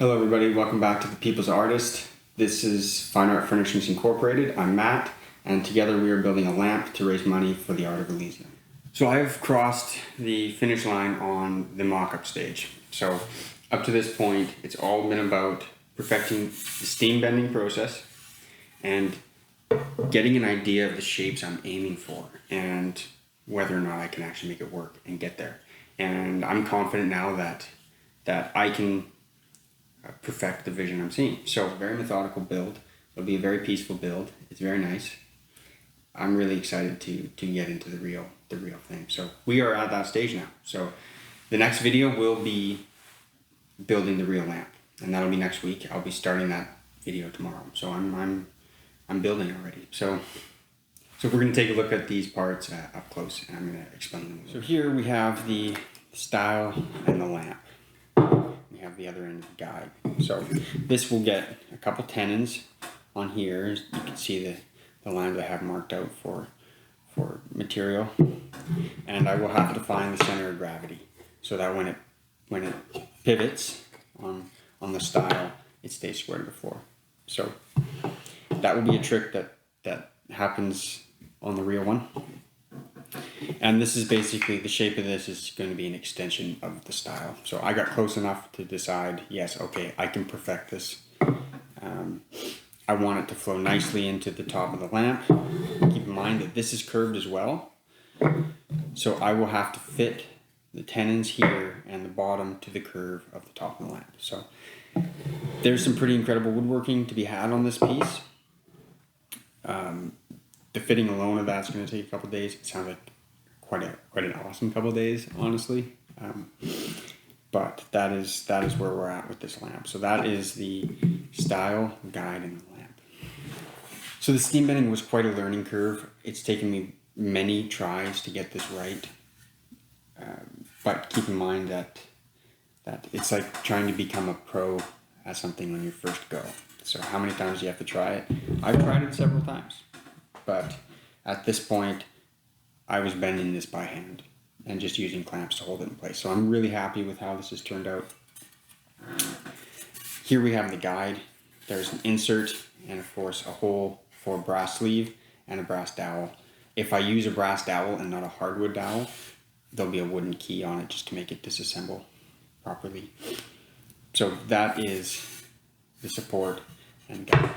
Hello everybody, welcome back to The People's Artist. This is Fine Art Furnishings Incorporated. I'm Matt, and together we are building a lamp to raise money for the Art of Elysium. So I have crossed the finish line on the mock-up stage. So up to this point, it's all been about perfecting the steam bending process and getting an idea of the shapes I'm aiming for and whether or not I can actually make it work and get there. And I'm confident now that I can perfect the vision I'm seeing. So very methodical build. It'll be a very peaceful build. It's very nice. I'm really excited to get into the real thing. So we are at that stage now. So the next video will be building the real lamp, and that'll be next week. I'll be starting that video tomorrow. So I'm building already. So we're going to take a look at these parts up close, and I'm going to explain them. So here we have the style and the lamp. We have the other end of the guide. So this will get a couple tenons on here. You can see the lines I have marked out for material, and I will have to find the center of gravity so that when it pivots on the style, it stays square to the floor. So that will be a trick that happens on the real one. And this is basically, the shape of this is going to be an extension of the style. So I got close enough to decide, yes, okay, I can perfect this. I want it to flow nicely into the top of the lamp. Keep in mind that this is curved as well. So I will have to fit the tenons here and the bottom to the curve of the top of the lamp. So there's some pretty incredible woodworking to be had on this piece. The fitting alone of that's going to take a couple days. It sounds like quite an awesome couple days, honestly. But that is where we're at with this lamp. So that is the style, guide, and the lamp. So the steam bending was quite a learning curve. It's taken me many tries to get this right. But keep in mind that it's like trying to become a pro at something on your first go. So how many times do you have to try it? I've tried it several times. But at this point, I was bending this by hand and just using clamps to hold it in place. So I'm really happy with how this has turned out. Here we have the guide. There's an insert and of course a hole for a brass sleeve and a brass dowel. If I use a brass dowel and not a hardwood dowel, there'll be a wooden key on it just to make it disassemble properly. So that is the support and guide.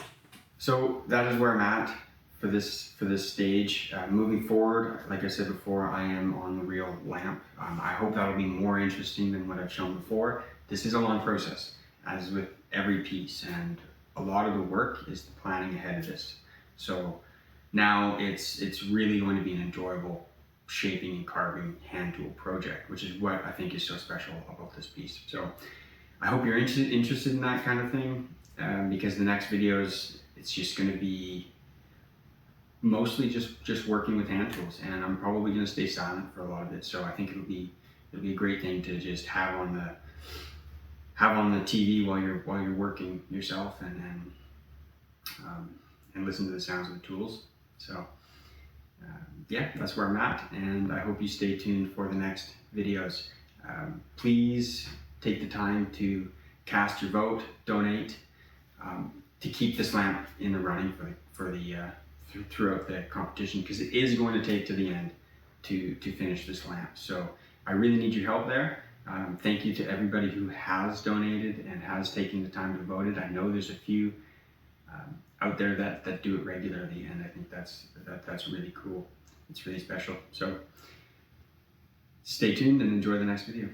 So that is where I'm at for this stage. Moving forward, like I said before, I am on the real lamp. I hope that'll be more interesting than what I've shown before. This is a long process, as with every piece, and a lot of the work is the planning ahead of this. So now it's really going to be an enjoyable shaping and carving hand tool project, which is what I think is so special about this piece. So I hope you're interested in that kind of thing, because the next videos, it's just going to be mostly just working with hand tools, and I'm probably going to stay silent for a lot of it. So I think it'll be a great thing to just have on the TV while you're working yourself, and listen to the sounds of the tools. So yeah, that's where I'm at, and I hope you stay tuned for the next videos. Please take the time to cast your vote, donate, to keep this lamp in the running throughout the competition, because it is going to take to the end to finish this lamp. So I really need your help there. Thank you to everybody who has donated and has taken the time to vote it. I know there's a few out there that do it regularly, and I think that's really cool. It's really special. So stay tuned and enjoy the next video.